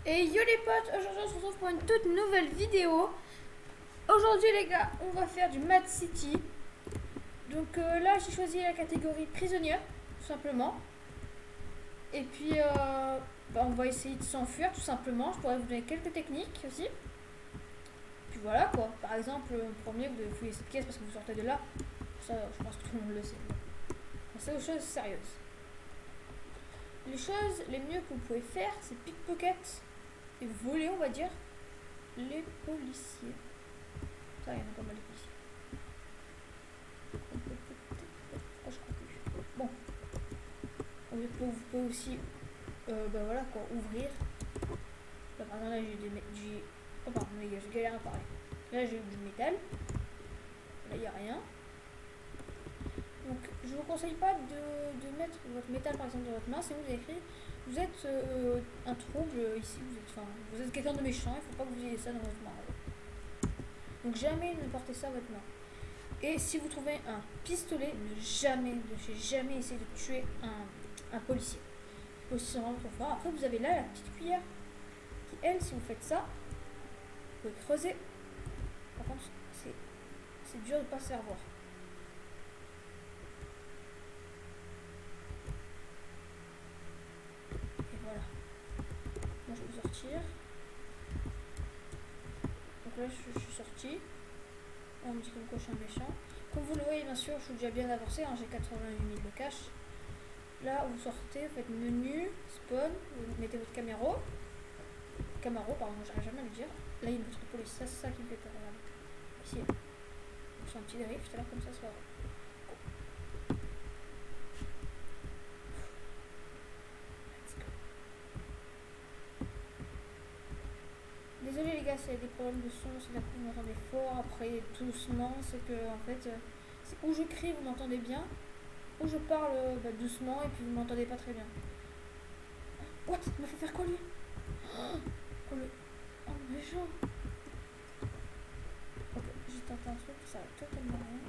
Et yo les potes, aujourd'hui on se retrouve pour une toute nouvelle vidéo. Aujourd'hui les gars, on va faire du Mad City. Donc là j'ai choisi la catégorie prisonnière, tout simplement. Et puis on va essayer de s'enfuir tout simplement. Je pourrais vous donner quelques techniques aussi. Puis voilà quoi, par exemple, le premier vous devez fouiller cette caisse parce que vous sortez de là. Ça je pense que tout le monde le sait. C'est aux choses sérieuses. Les choses les mieux que vous pouvez faire, c'est pickpocket et voler, on va dire, les policiers. Ça, il y en a pas mal de policiers. Pourquoi je crois plus. Bon, vous pouvez aussi, voilà quoi, ouvrir. Là, par exemple, là j'ai oh pardon les gars, je galère à parler. Là j'ai du métal. Là il n'y a rien. Donc je vous conseille pas de mettre votre métal par exemple dans votre main. Si vous écrit, vous êtes un trouble ici, vous êtes quelqu'un de méchant, il faut pas que vous ayez ça dans votre main. Donc jamais ne portez ça à votre main. Et si vous trouvez un pistolet, ne jamais essayer de tuer un policier. Les policiers sont vraiment trop forts. Après vous avez là la petite cuillère qui elle, si vous faites ça, vous pouvez creuser. Par contre c'est dur de ne pas se faire voir. Et voilà. Moi je peux sortir. Donc là je suis sorti. On me dit comme quoi je suis un méchant. Comme vous le voyez bien sûr, je suis déjà bien avancé, hein, j'ai 88 000 de cash. Là vous sortez, vous faites menu, spawn, vous mettez votre Camaro, pardon, j'arrive jamais à le dire. Là il y a une voiture de police, ça c'est ça qui me fait peur, regardez. Ici, c'est un petit drift là comme ça, c'est pas vrai. Désolé les gars, s'il y a des problèmes de son, c'est-à-dire que vous m'entendez fort, après doucement, c'est que en fait, c'est où je crie, vous m'entendez bien, où je parle doucement et puis vous m'entendez pas très bien. What? Il m'a fait faire quoi lui? Oh le... Oh méchant. Ok, j'ai tenté un truc, ça va totalement rien.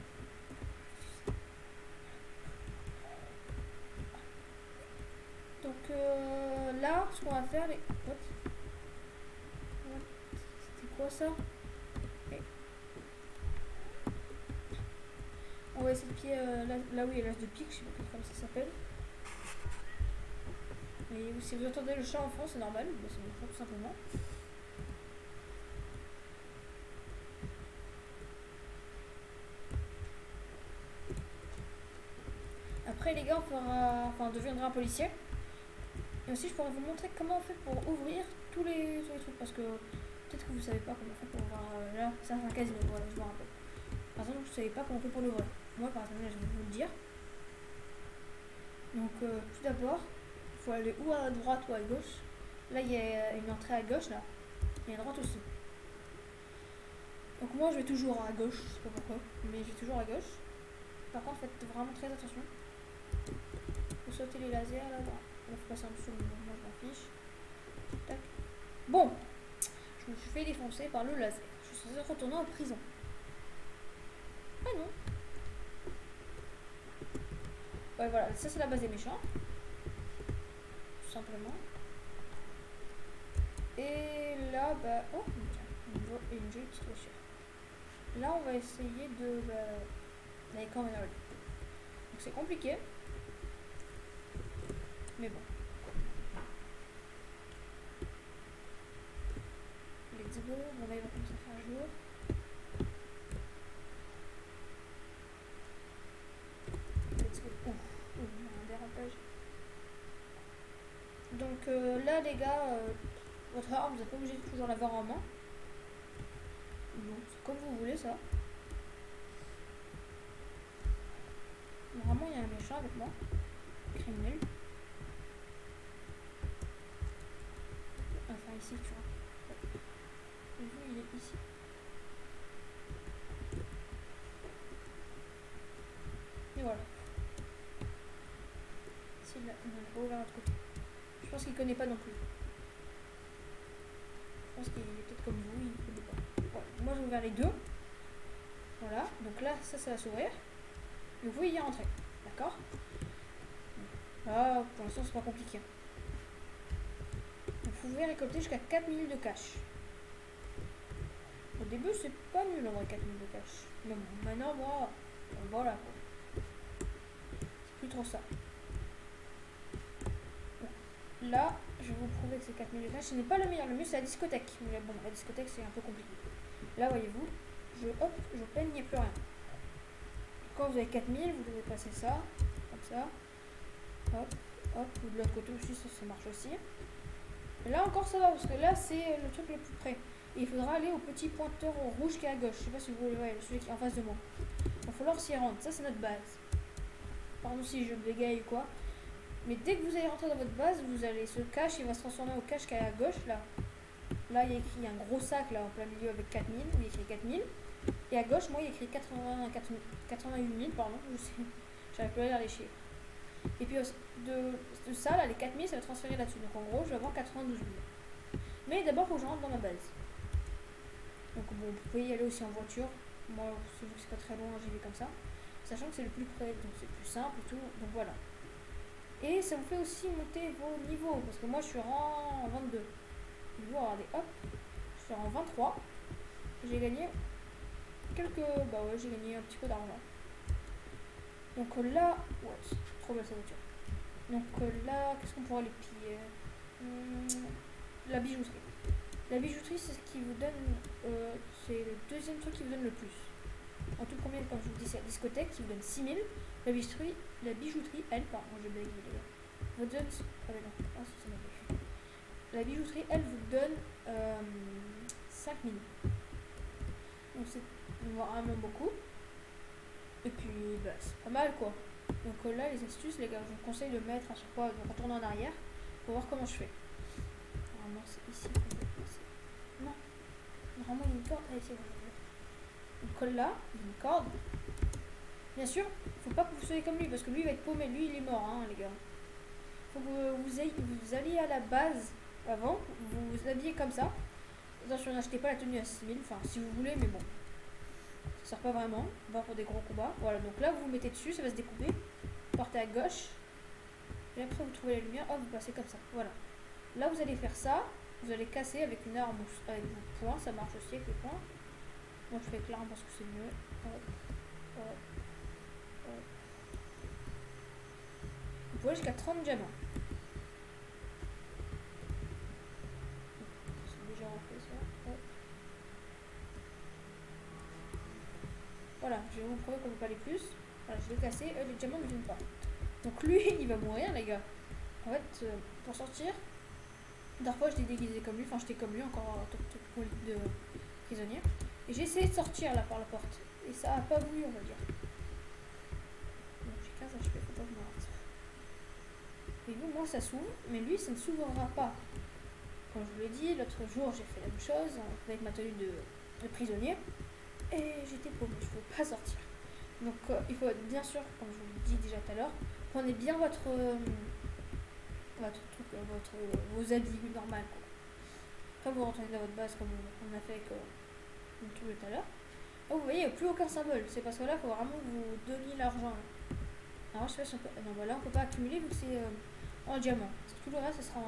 Donc là, ce qu'on va faire, les... What? C'était quoi ça? Okay. On va essayer de pied là où il y a l'as de pique, je sais pas comment ça s'appelle. Mais si vous entendez le chat en fond, c'est normal, c'est mon chat tout simplement. Après les gars, on deviendra un policier. Et aussi je pourrais vous montrer comment on fait pour ouvrir tous les trucs parce que peut-être que vous savez pas comment on fait pour ouvrir là, ça c'est un casino, voilà, je me rappelle. Par exemple, vous savez pas comment on fait pour l'ouvrir. Moi par exemple, là, je vais vous le dire. Donc tout d'abord, il faut aller ou à droite ou à gauche. Là il y a une entrée à gauche là. Il y a une droite aussi. Donc moi je vais toujours à gauche, je sais pas pourquoi, mais je vais toujours à gauche. Par contre faites vraiment très attention. Faut sauter les lasers là, il faut passer en dessous, moi je m'en fiche. Tac. Bon, je me suis fait défoncer par le laser. Je suis censé retourner en prison. Ah non. Ouais voilà, ça c'est la base des méchants. Tout simplement. Et là, bah... Oh, tiens, une jolie petite voiture. Là, on va essayer d'aller quand même. Donc c'est compliqué. Mais bon. Let's go. Bon là, il va commencer à faire jour. Let's go. Ouh, un dérapage. Donc là, les gars, votre arme, vous n'êtes pas obligé de toujours l'avoir en main. Donc c'est comme vous voulez ça. Normalement, il y a un méchant avec moi. Criminel. Enfin, ici, tu vois. Le jeu, il est ici. Et voilà. Ici, là, on a ouvert l'autre côté. Je pense qu'il connaît pas non plus. Je pense qu'il est peut-être comme vous, il connaît pas. Voilà. Moi, j'ai ouvert les deux. Voilà. Donc là, ça va s'ouvrir. Et vous pouvez y rentrer. D'accord? Là, pour l'instant, c'est pas compliqué. Donc, faut pouvez récolter jusqu'à 4000 de cash. Au début, c'est pas nul en vrai, 4000 de cash. Mais bon, maintenant, moi, voilà quoi. C'est plus trop ça. Bon. Là, je vais vous prouver que c'est 4000 de cash. Ce n'est pas le meilleur. Le mieux, c'est la discothèque. Mais bon, la discothèque, c'est un peu compliqué. Là, voyez-vous, je peine, il n'y a plus rien. Quand vous avez 4000, vous devez passer ça, comme ça. Hop, hop, ou de l'autre côté aussi, ça marche aussi. Et là encore ça va, parce que là c'est le truc le plus près. Et il faudra aller au petit pointeur rouge qui est à gauche. Je sais pas si vous le voyez, celui qui est en face de moi. Il va falloir s'y rendre, ça c'est notre base. Pardon si je bégaye ou quoi. Mais dès que vous allez rentrer dans votre base, vous allez ce cache, il va se transformer au cache qui est à gauche là. Là il y a écrit un gros sac là en plein milieu avec 4000, où il y a écrit 4000. Et à gauche, moi il y a écrit 88 000, pardon, je sais. J'arrive plus à lire les chiffres. Et puis de ça, là, les 4000, ça va transférer là-dessus. Donc en gros, je vais avoir 92 000. Mais d'abord, il faut que je rentre dans ma base. Donc bon, vous pouvez y aller aussi en voiture. Moi, vu que c'est pas très loin, j'y vais comme ça. Sachant que c'est le plus près, donc c'est plus simple et tout. Donc voilà. Et ça vous fait aussi monter vos niveaux. Parce que moi, je suis en 22. Niveau, regardez, hop. Je suis en 23. J'ai gagné quelques... Bah ouais, j'ai gagné un petit peu d'argent. Donc là... Ouais, c'est trop belle cette voiture. Donc là, qu'est-ce qu'on pourra les piller? La bijouterie. La bijouterie, c'est ce qui vous donne... c'est le deuxième truc qui vous donne le plus. En tout premier, comme je vous dis, c'est la discothèque qui vous donne 6000. La bijouterie, elle, pardon, je baigne les gars. Vous donne... Ah mais non, ah si, c'est ma bouche. La bijouterie, elle, vous donne 5000. Donc c'est vraiment beaucoup. Et puis, bah, c'est pas mal quoi. Donc là, les astuces, les gars, je vous conseille de mettre à chaque fois, de retourner en arrière pour voir comment je fais. Normalement, c'est ici qu'on peut passer. Non. Normalement, il y a une corde. Ah, ici, donc là, il y a une corde. Bien sûr, faut pas que vous soyez comme lui, parce que lui, il va être paumé. Lui, il est mort, hein, les gars. Faut que vous alliez à la base avant, vous vous habillez comme ça. Attention, n'achetez pas la tenue à 6000, enfin, si vous voulez, mais bon. Ça sert pas vraiment, pas pour des gros combats. Voilà, donc là vous vous mettez dessus, ça va se découper. Vous partez à gauche. Et après vous trouvez la lumière, hop, vous passez comme ça. Voilà. Là vous allez faire ça. Vous allez casser avec une arme avec vos poings. Ça marche aussi avec les poings. Moi je fais avec l'arme parce que c'est mieux. Hop, hop, hop. Vous pouvez jusqu'à 30 diamants. C'est déjà refait ça. Hop. Voilà, je vais vous prouver qu'on ne peut pas aller plus. Voilà, je l'ai cassé, les diamants ne viennent pas. Donc lui, il va mourir, les gars. En fait, pour sortir, parfois je l'ai déguisé comme lui, enfin j'étais comme lui encore en tant que de prisonnier. Et j'ai essayé de sortir là par la porte. Et ça a pas voulu, on va dire. Donc j'ai 15 HP, faut pas que je me rate. Et vous, moi ça s'ouvre, mais lui ça ne s'ouvrira pas. Comme je vous l'ai dit, l'autre jour j'ai fait la même chose avec ma tenue de prisonnier. Et j'étais paumée, je ne pouvais pas sortir. Donc il faut bien sûr, comme je vous l'ai dit déjà tout à l'heure, prenez bien vos habits normaux. Après vous rentrez dans votre base comme on a fait avec tout tout à l'heure. Là vous voyez, il n'y a plus aucun symbole. C'est parce que là, il faut vraiment que vous donniez l'argent. Alors je sais pas si on peut... Non, bah là on peut pas accumuler vu que c'est en diamant. Tout le reste, ce sera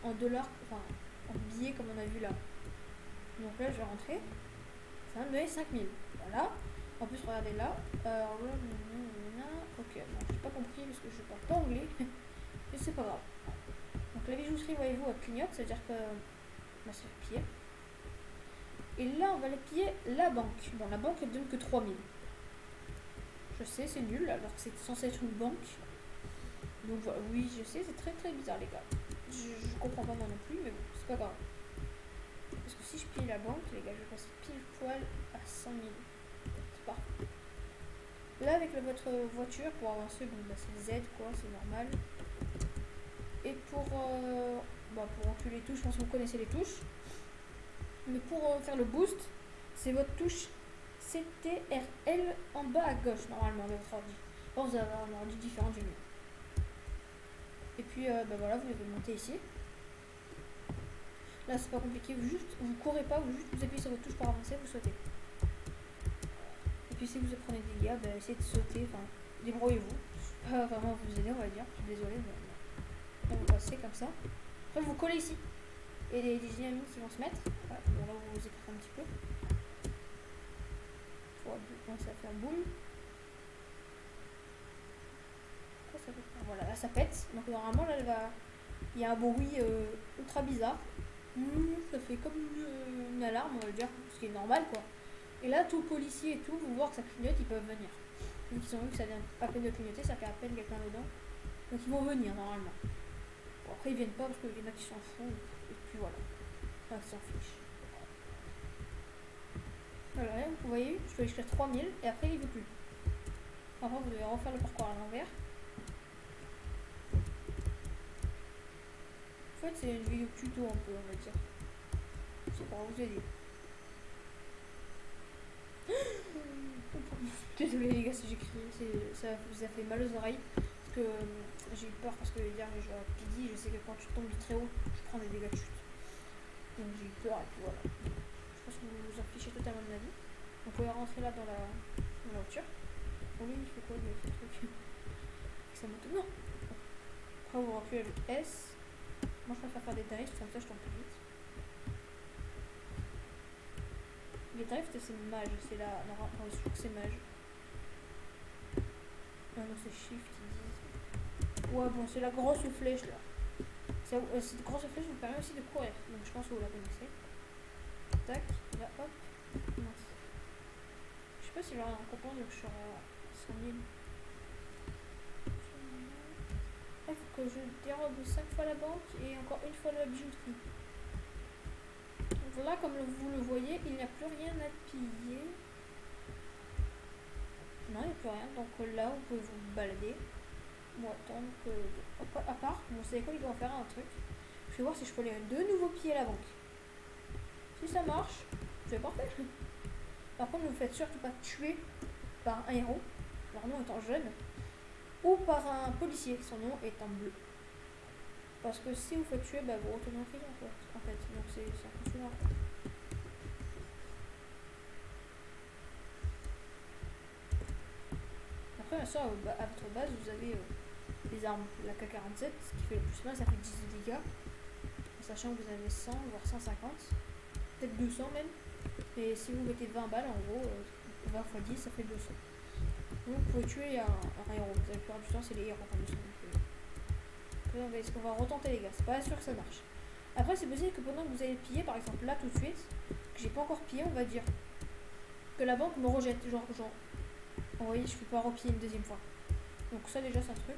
en dollars, enfin en billets comme on a vu là. Donc là, je vais rentrer. Ça va me donner 5000. Voilà. En plus, regardez là. Ok, bon, j'ai pas compris parce que je parle pas anglais. Mais c'est pas grave. Donc la bijouterie, voyez-vous, elle clignote. Ça veut dire que on va se faire piller. Et là, on va aller piller la banque. Bon, la banque, elle donne que 3000. Je sais, c'est nul, alors que c'est censé être une banque. Donc voilà, oui, je sais, c'est très très bizarre, les gars. Je comprends pas moi non plus, mais bon, c'est pas grave. Parce que si je pille la banque, les gars, je vais passer pile poil à 100 000. C'est parfait. Là, avec votre voiture, pour avancer, bon, bah, c'est Z, quoi, c'est normal. Et pour enculer les touches, je pense que vous connaissez les touches. Mais pour faire le boost, c'est votre touche CTRL en bas à gauche, normalement, de votre ordi. Bon, vous avez un ordi différent du mien. Et puis, voilà, vous devez monter ici. Là, c'est pas compliqué, vous courez pas, vous appuyez sur votre touche pour avancer, vous sautez. Et puis, si vous prenez des dégâts, essayez de sauter, enfin, débrouillez-vous. Pas vraiment vous aider, on va dire. Je suis désolée, mais on va passer comme ça. Après, Après vous collez ici. Et des dynamites qui vont se mettre. Voilà. Bon là vous écartez un petit peu. Ça va faire boum. Voilà, là ça pète. Donc normalement là il y a un bruit ultra bizarre. Ça fait comme une alarme, on va dire, ce qui est normal quoi. Et là tout policier et tout, vous voir que ça clignote, ils peuvent venir. Donc ils ont vu que ça vient à peine de clignoter, ça fait à peine quelqu'un dedans. Donc ils vont venir normalement. Bon, après ils viennent pas parce qu'il y en a qui s'en foutent. Et puis voilà. Enfin, ils s'en fichent. Voilà, vous voyez, je peux aller jusqu'à 3000 et après il veut plus. Après vous devez refaire le parcours à l'envers. En fait c'est une vidéo tuto un peu, on va dire. C'est pour vous aider. Désolé les gars si j'ai crié, ça vous a fait mal aux oreilles. Parce que j'ai eu peur parce que hier j'ai joué à Piggy, je sais que quand tu tombes du très haut, tu prends des dégâts de chute. Donc j'ai eu peur et puis voilà. Je pense que vous vous en fichez totalement de ma vie. Vous pouvez rentrer là dans la voiture. Bon lui il fait quoi lui avec ce truc? Avec sa moto? Non. Après vous reculez le S. Moi je préfère faire des drifts, comme ça je tombe plus vite. Les drifts c'est mage, c'est là. Non, je crois que c'est mage. Ah non, c'est shift ils disent. Ouais, bon, c'est la grosse flèche là. Cette grosse flèche vous permet aussi de courir. Donc je pense que vous la connaissez. Tac, là hop. Mince. Je sais pas si j'aurai un copain donc je suis à 100 000. Il faut que je dérobe 5 fois la banque et encore une fois la bijouterie. Donc voilà, comme vous le voyez, il n'y a plus rien à piller. Non, il n'y a plus rien. Donc là, vous pouvez vous balader. Bon, attendre que... À part, bon, c'est quoi, il doit faire un truc. Je vais voir si je peux aller de nouveau piller la banque. Si ça marche, c'est parfait. Par contre, ne vous faites surtout pas tuer par un héros, leur nom étant jeune, ou par un policier, son nom est en bleu. Parce que si vous faites tuer, bah, vous retournez en prison, quoi, en fait. Donc c'est un peu souvent. Après, bien sûr, à votre base, vous avez les armes. La K47, ce qui fait le plus mal, ça fait 10 dégâts. En sachant que vous avez 100, voire 150. Peut-être 200 même. Et si vous mettez 20 balles, en gros, 20 x 10, ça fait 200. Donc vous pouvez tuer un héros. Vous avez la plupart du temps, c'est les héros comme ça. Est-ce qu'on va retenter les gars? C'est pas sûr que ça marche. Après, c'est possible que pendant que vous allez piller, par exemple là tout de suite, que j'ai pas encore pillé, on va dire que la banque me rejette. Genre, vous voyez, je peux pas repiller une deuxième fois. Donc ça déjà c'est un truc.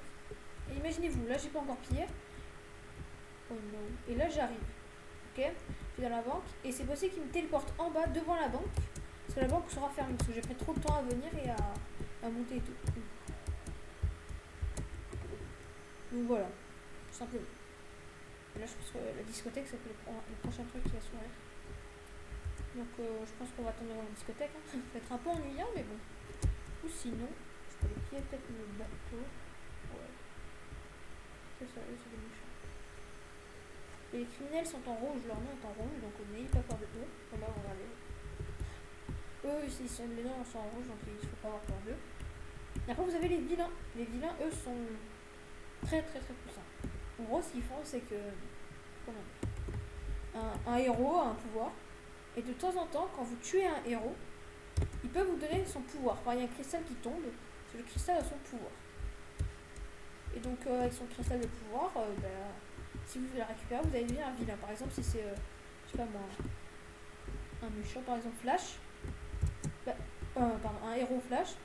Et imaginez-vous, là j'ai pas encore pillé. Oh non. Et là j'arrive. Ok, je suis dans la banque. Et c'est possible qu'il me téléporte en bas devant la banque. Parce que la banque sera fermée. Parce que j'ai pris trop de temps à venir et à monter et tout. Donc voilà. Tout simplement. Et là je pense que la discothèque c'est le prochain truc qui va s'ouvrir. Donc je pense qu'on va attendre dans la discothèque. Hein. Ça va être un peu ennuyant mais bon. Ou sinon, je peux aller piller peut-être le bateau. Ouais. C'est ça, c'est des méchants. Les criminels sont en rouge, leur nom est en rouge, donc n'ayez pas peur de eux. Voilà, regardez. Eux, les noms sont en rouge, donc il ne faut pas avoir peur d'eux. Et après, vous avez les vilains. Les vilains, eux, sont très très très puissants. En gros, ce qu'ils font, c'est que... Comment un héros a un pouvoir. Et de temps en temps, quand vous tuez un héros, il peut vous donner son pouvoir. Enfin, il y a un cristal qui tombe, c'est le cristal a son pouvoir. Et donc, avec son cristal de pouvoir, si vous la récupérez, vous allez devenir un vilain. Par exemple, si c'est, je sais pas moi, un méchant, par exemple Flash, pardon, un héros Flash,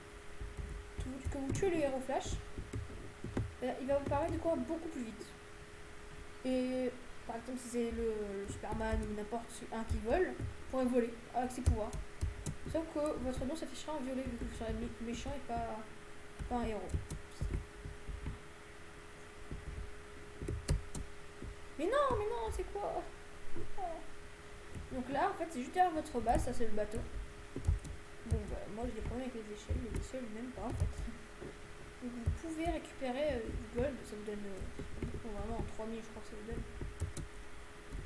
que vous tuez le héros Flash, il va vous permettre de courir beaucoup plus vite. Et par exemple, si c'est le Superman ou n'importe un qui vole, vous pourrez voler avec ses pouvoirs. Sauf que votre nom s'affichera en violet vu que vous serez méchant et pas un héros. Mais non, c'est quoi? Donc là, en fait, c'est juste derrière votre base, ça c'est le bateau. Bon, bah, moi j'ai des problèmes avec les échelles, même pas en fait. Donc vous pouvez récupérer du gold, ça vous donne vraiment en 3000, je crois que ça vous donne.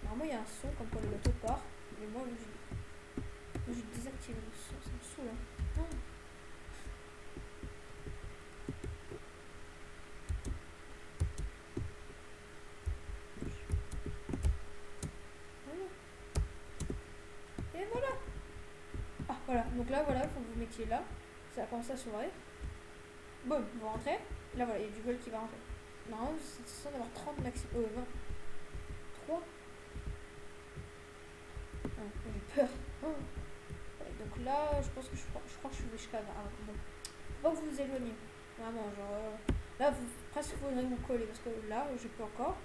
Alors moi, il y a un son comme quand le bateau part, mais moi, j'ai désactivé le son, ça me saoule. Hein. Oh. Donc là, voilà, il faut que vous mettiez là. Ça va commencer à s'ouvrir. Bon, vous rentrez. Là, voilà, il y a du vol qui va rentrer. Normalement, c'est censé d'avoir 30 maxi. 23. Ah, j'ai peur. Oh. Ouais, donc là, je pense que je crois que je suis jusqu'à 20. Ah, bon. Faut pas que vous vous éloignez. Vraiment, genre. Là, vous, presque faudrait vous coller parce que là, je peux encore.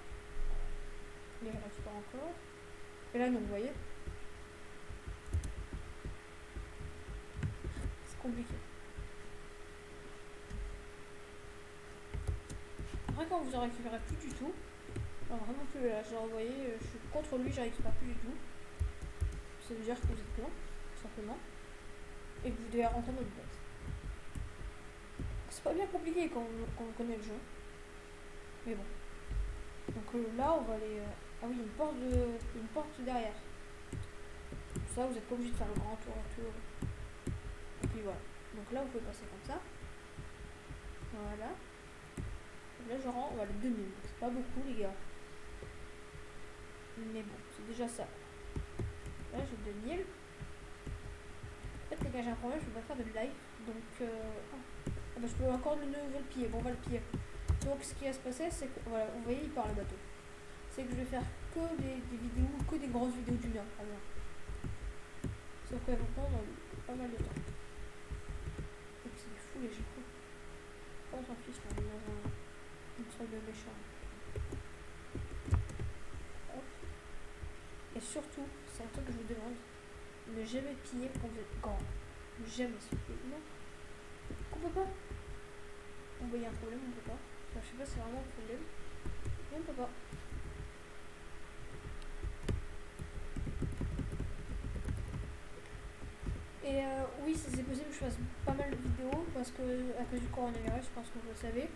Là, je récupère encore. Et là, non, vous voyez. C'est compliqué. Après, quand vous en récupérez plus du tout, non, vraiment plus là, genre, vous voyez, je suis contre lui, je récupère plus du tout. Ça veut dire que vous êtes plein, tout simplement. Et que vous devez rentrer dans votre boîte. C'est pas bien compliqué quand on connaît le jeu. Mais bon. Donc là, on va aller. Ah oui, une porte derrière. Ça, vous êtes pas obligé de faire le grand tour et tout. Et puis voilà. Donc là, vous pouvez passer comme ça. Voilà. Et là, je rends, on va le 2000. C'est pas beaucoup, les gars. Mais bon, c'est déjà ça. Là, j'ai 2000. En fait, les gars, j'ai un problème, je peux pas faire de live. Donc, ah bah, je peux encore de nouveau le piller. Bon, on va le piller. Donc, ce qui va se passer, c'est que, voilà, vous voyez, il part le bateau. C'est que je vais faire que des vidéos, que des grosses vidéos d'une heure, par exemple. Sauf qu'elles vont prendre pas mal de temps. Et puis, c'est fou les gens. Oh, on s'en fiche, on est dans une sorte de méchant. Hop. Et surtout, c'est un truc que je vous demande, ne jamais piller quand vous êtes grand. Ne jamais, s'il vous plaît. Non. On peut pas. On voit, il y a un problème, on peut pas. Enfin, je sais pas si c'est vraiment un problème. Mais on peut pas. Et oui, c'est possible que je fasse pas mal de vidéos parce que à cause du coronavirus, je pense que vous le savez.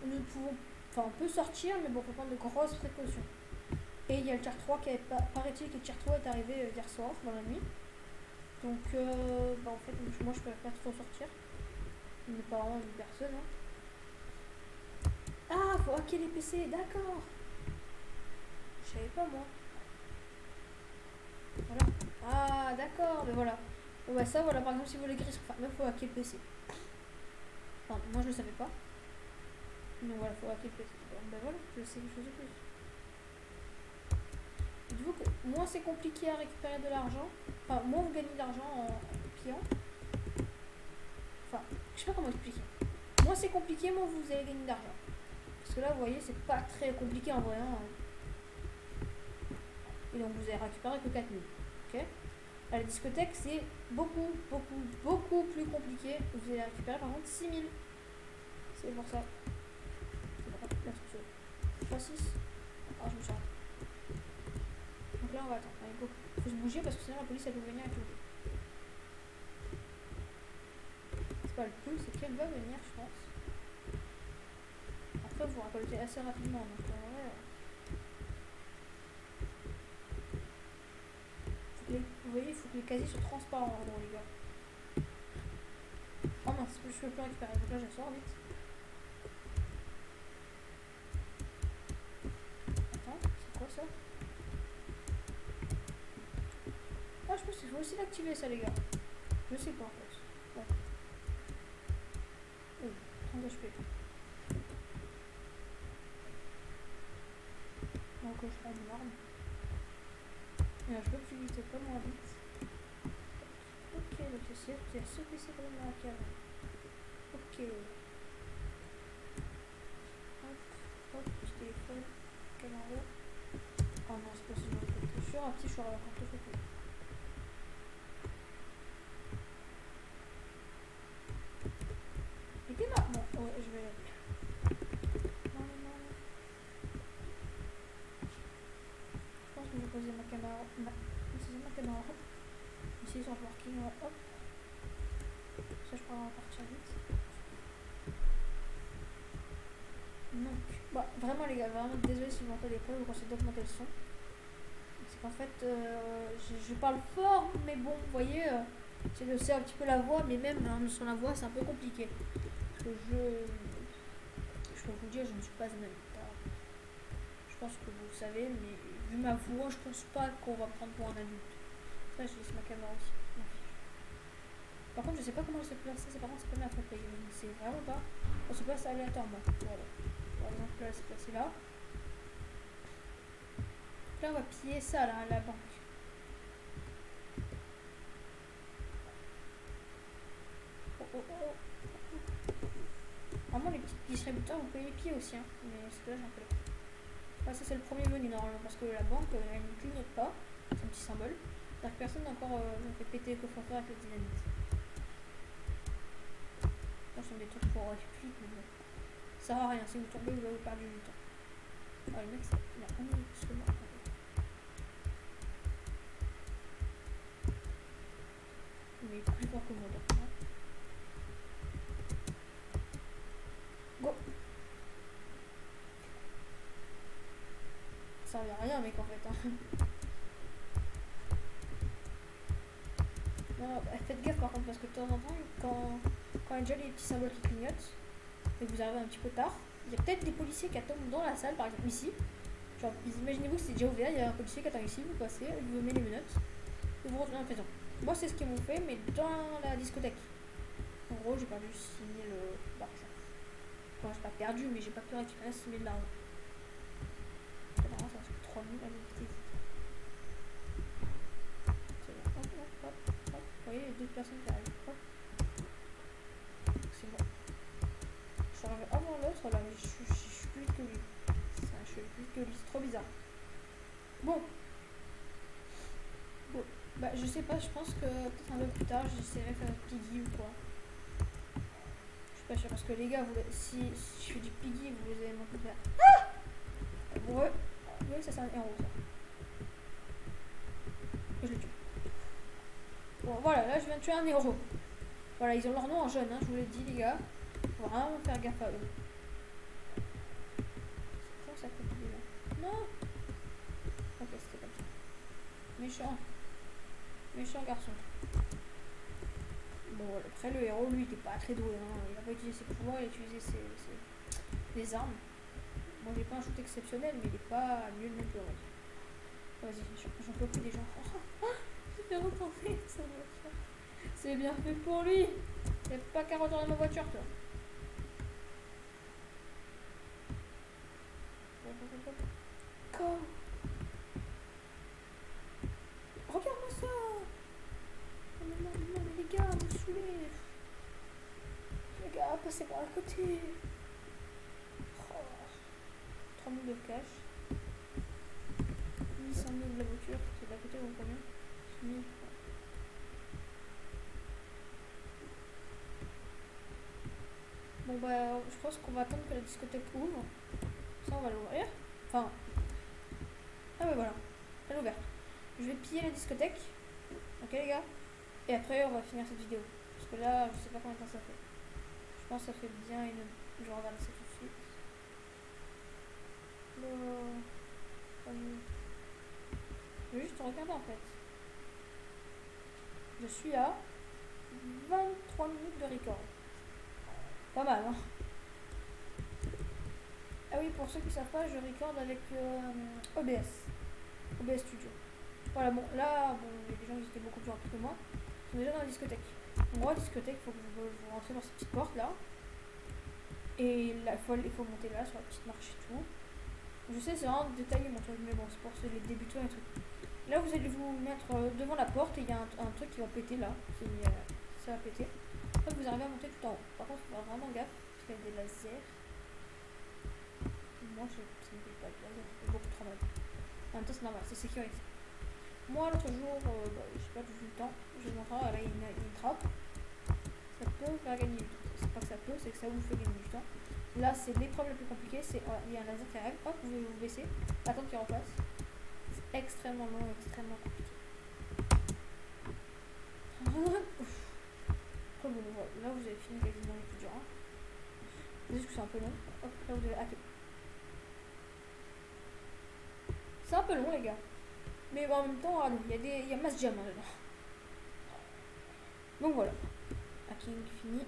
Nous pouvons, enfin, on peut sortir, mais bon, faut prendre de grosses précautions. Et il y a le tier 3 qui est, paraît-il que le tier 3 est arrivé hier soir, dans la nuit. Donc, bah, en fait, moi je peux pas trop sortir. Mes parents, ni personne. Hein. Ah, faut hacker les PC, d'accord. Je savais pas moi. Voilà. Ah, d'accord, mais voilà. Bon, bah ça, voilà, par exemple, si vous voulez écrire sur Farmville, faut hacker le PC. Enfin, moi je le savais pas. Donc voilà, faut hacker le PC. Bon, bah voilà, je sais quelque chose de plus. Dites-vous que moins c'est compliqué à récupérer de l'argent, enfin, moins vous gagnez de l'argent en pillant. Enfin, je sais pas comment expliquer. Moins c'est compliqué, moins vous allez gagner d'argent. Parce que là, vous voyez, c'est pas très compliqué en vrai. Hein. Et donc, vous allez récupérer que 4000. Ok. À la discothèque, c'est beaucoup, beaucoup, beaucoup plus compliqué. Vous allez récupérer par contre 6000. C'est pour ça. C'est pour l'instruction. 3-6. Ah, je me suis raté. Donc là, on va attendre. Allez, go. Faut se bouger parce que sinon la police elle peut venir et tout. C'est pas le plus, c'est qu'elle va venir, je pense. Après, vous récoltez assez rapidement. Donc, ouais. Vous voyez, il faut que les casiers soient transparents en gros, les gars. Oh mince, je peux plus récupérer. Donc là, je sors vite. Attends, c'est quoi ça? Ah, je pense qu'il faut aussi l'activer, ça, les gars. Je sais pas en fait. Ouais. Oui, 30 HP. Donc, je prends mon arme. Et là, je peux plus vite, pas moins vite. Ok, donc c'est ce PC quand même dans la cave. Ok. Hop, hop, petit téléphone. Caméra. Oh non, c'est pas si je suis un petit, je suis à la carte photo. Et t'es là? Bon, ouais, je vais y aller. Non, non, non. Je pense que je vais poser ma caméra. Utiliser ma caméra. Ici, sur le parking, hop. Ça, je pourrais repartir vite. Donc, bah, vraiment, les gars, vraiment désolé si vous entendez pas ou quand c'est d'augmenter le son. C'est qu'en fait, je parle fort, mais bon, vous voyez, c'est un petit peu la voix, mais même hein, sur la voix, c'est un peu compliqué. Parce que je peux vous dire, je ne suis pas un adulte. Je pense que vous le savez, mais vu ma voix, je pense pas qu'on va prendre pour un adulte. Ça, je laisse ma caméra aussi. Par contre, je sais pas comment se placer. C'est par contre, c'est pas ma faute. Je ne sais vraiment pas. On se place aléatoirement. Voilà. Par exemple, là, c'est placé là. Là, on va piller ça, là, la banque. Oh, oh, oh. Vraiment, les petits distributeurs, vous pouvez les piller aussi. Hein. Mais c'est que là, j'en peux pas. Ah, ça, c'est le premier venu, normalement. Parce que la banque, elle ne clignote pas. C'est un petit symbole. C'est-à-dire que personne n'a encore fait péter le coffre-fort avec la dynamite. Ce sont des trucs pour réplique, mais bon. Ça sert à rien. Si vous tombez, vous allez perdre du temps. Ah, le mec, il a un minute plus que moi. Mais il est plus fort que moi, d'accord. Go. Ça servait à rien, mec, en fait. Hein. Non, bah, faites gaffe par contre, parce que de temps en temps, quand il y a déjà les petits symboles qui clignotent, et que vous arrivez un petit peu tard, il y a peut-être des policiers qui attendent dans la salle, par exemple ici. Genre, imaginez-vous que c'est déjà ouvert, il y a un policier qui attend ici, vous passez, il vous met les menottes, et vous retournez en prison. Moi, c'est ce qu'ils m'ont fait, mais dans la discothèque. En gros, j'ai perdu 6 000 d'argent. Enfin, j'ai pas perdu, mais j'ai pas pu récupérer 6 000 d'argent. Apparemment, ça fait 3 000 à l'unité. C'est bon. Hop, hop, hop, hop. Vous voyez, les deux personnes qui arrivent. Hop. C'est bon. Je suis arrivé avant l'autre, là, mais je suis plus vite que lui. Je suis plus vite que lui, c'est trop bizarre. Bon. Bon. Bah, je sais pas, je pense que peut-être un peu plus tard, j'essaierai de faire piggy ou quoi. Je suis pas sûre, parce que les gars, si je fais du piggy, vous les avez manqué de faire. Ah ouais, oui, ça c'est un héros, ça. Et je le tue. Bon, voilà, là je viens de tuer un héros. Voilà, ils ont leur nom en jaune, hein, je vous l'ai dit, les gars. Faut vraiment faire gaffe à eux. Comment ça fait déjà? Non. Ok, c'était comme ça. Méchant. Méchant garçon. Bon, après le héros, lui, il était pas très doué. Hein. Il a pas utilisé ses pouvoirs, il a utilisé des armes. Bon, j'ai pas un shoot exceptionnel, mais il est pas mieux non plus. Vas-y, j'en peux plus des gens. Je vais retourner sa voiture. C'est bien fait pour lui. Il n'y a pas qu'à retourner ma voiture, toi. Quoi? Regarde-moi ça. Oh, mais les gars, vous saoulez. Les gars, passez-moi à côté. Oh. 3 000 de cash. 800 000 de la voiture. C'est d'à côté ou combien? 1000. Bon bah, je pense qu'on va attendre que la discothèque ouvre. Ça, on va l'ouvrir. Enfin. Ah ouais, voilà. Elle est ouverte. Je vais piller la discothèque. Ok, les gars? Et après, on va finir cette vidéo. Parce que là, je sais pas combien de temps ça fait. Je pense que ça fait bien une. Je regarde ça tout de suite. Je vais juste regarder en fait. Je suis à 23 minutes de record. Pas mal, hein? Ah oui, pour ceux qui ne savent pas, je record avec OBS. OBS Studio. Voilà, bon, là, bon, il y a des gens qui étaient beaucoup plus rapides que moi. Ils sont déjà dans la discothèque. En gros, la discothèque, il faut que vous rentrez dans cette petite porte là. Et là, il faut monter là sur la petite marche et tout. Je sais, c'est vraiment détaillé mon truc, mais bon, c'est pour les débutants et tout. Là, vous allez vous mettre devant la porte et il y a un truc qui va péter là. Ça va péter. Après, vous arrivez à monter tout en haut. Par contre, il faut faire vraiment gaffe parce qu'il y a des lasers. Moi, ça ne me fait pas de laser, ça fait beaucoup de travail. En même temps, c'est normal, c'est sécurisé. Moi, l'autre jour, je sais pas, j'ai eu le temps, je vais vous montrer, là, il y a une trappe. Ça peut vous faire gagner du temps. C'est pas que ça peut, c'est que ça vous fait gagner du temps. Là, c'est l'épreuve la plus compliquée, c'est il y a un laser qui arrive, hop, vous pouvez vous baisser, attendre qu'il repasse. C'est extrêmement long, extrêmement compliqué. Après, bon, voilà, là, vous avez fini quasiment les plus durs. Hein. C'est juste que c'est un peu long. Hop, là, vous avez hacké. C'est un peu long, les gars. Mais bon, en même temps, allez, il y a masse jam hein, dedans. Donc voilà. Hacking fini.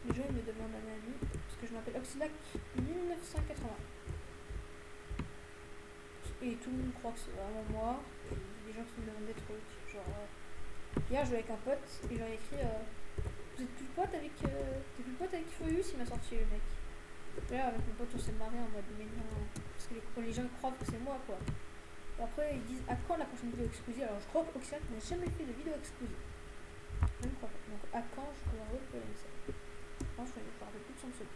Le jeu il me demande un avis. Parce que je m'appelle Oxylac 1980. Et tout le monde croit que c'est vraiment moi. Et il y a des gens qui me demandent des trucs. Genre. Hier, je jouais avec un pote et j'aurais écrit vous êtes plus pote avec. T'es plus pote avec Furious, il m'a sorti le mec. Là, avec mon pote, on s'est marré en mode mais non. Parce que les gens croient que c'est moi quoi. Et après, ils disent à quand la prochaine vidéo exclusive. Alors, je crois qu'Oxyat n'a jamais fait de vidéo exclusive. Je ne crois pas. Donc, à quand je pourrais reposer ça. Franchement, je parle de plus de son pseudo.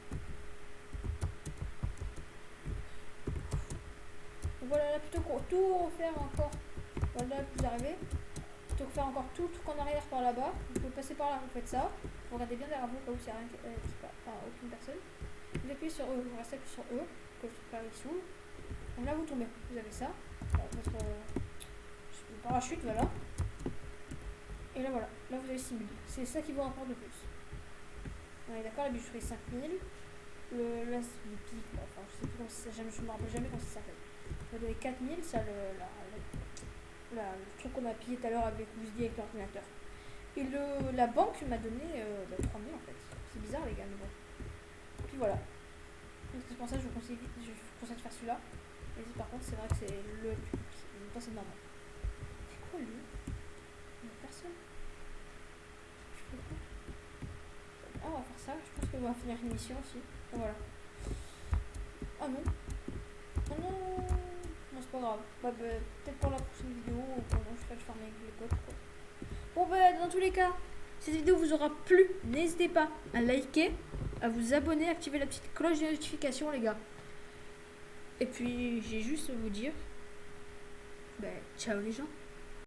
Donc voilà, là, plutôt que tout refaire encore. Voilà, vous arrivez. Plutôt que faire encore tout le truc en arrière par là-bas, vous pouvez passer par là, vous faites ça. Vous regardez bien derrière vous, là où il n'y a rien enfin, aucune personne. Vous appuyez sur eux, vous restez appuyé sur eux, que le truc là il s'ouvre. Donc là vous tombez, vous avez ça, votre parachute, voilà. Et là voilà, là vous avez 6000. C'est ça qui vaut encore de plus. On est d'accord, la bûcherie 5000. Là c'est le pic, enfin je sais plus comment ça, je me rappelle jamais comment ça s'appelle. Vous avez 4000, ça le truc qu'on a pillé tout à l'heure avec vous dit avec l'ordinateur. Et la banque m'a donné 3000 en fait. C'est bizarre les gars, mais bon. Puis voilà. Donc c'est pour ça que je vous conseille de faire celui-là. Et par contre c'est vrai que c'est le plus c'est normal. C'est quoi lui? Il n'y a personne. Je fais quoi? Ah on va faire ça, je pense qu'on va finir une mission aussi. Et voilà. Ah non. Ah non. Non c'est pas grave. Peut-être pour la prochaine vidéo ou pendant je ferai avec les potes quoi. Bon dans tous les cas, cette vidéo vous aura plu. N'hésitez pas à liker, à vous abonner, à activer la petite cloche de notification les gars. Et puis j'ai juste à vous dire, ciao les gens.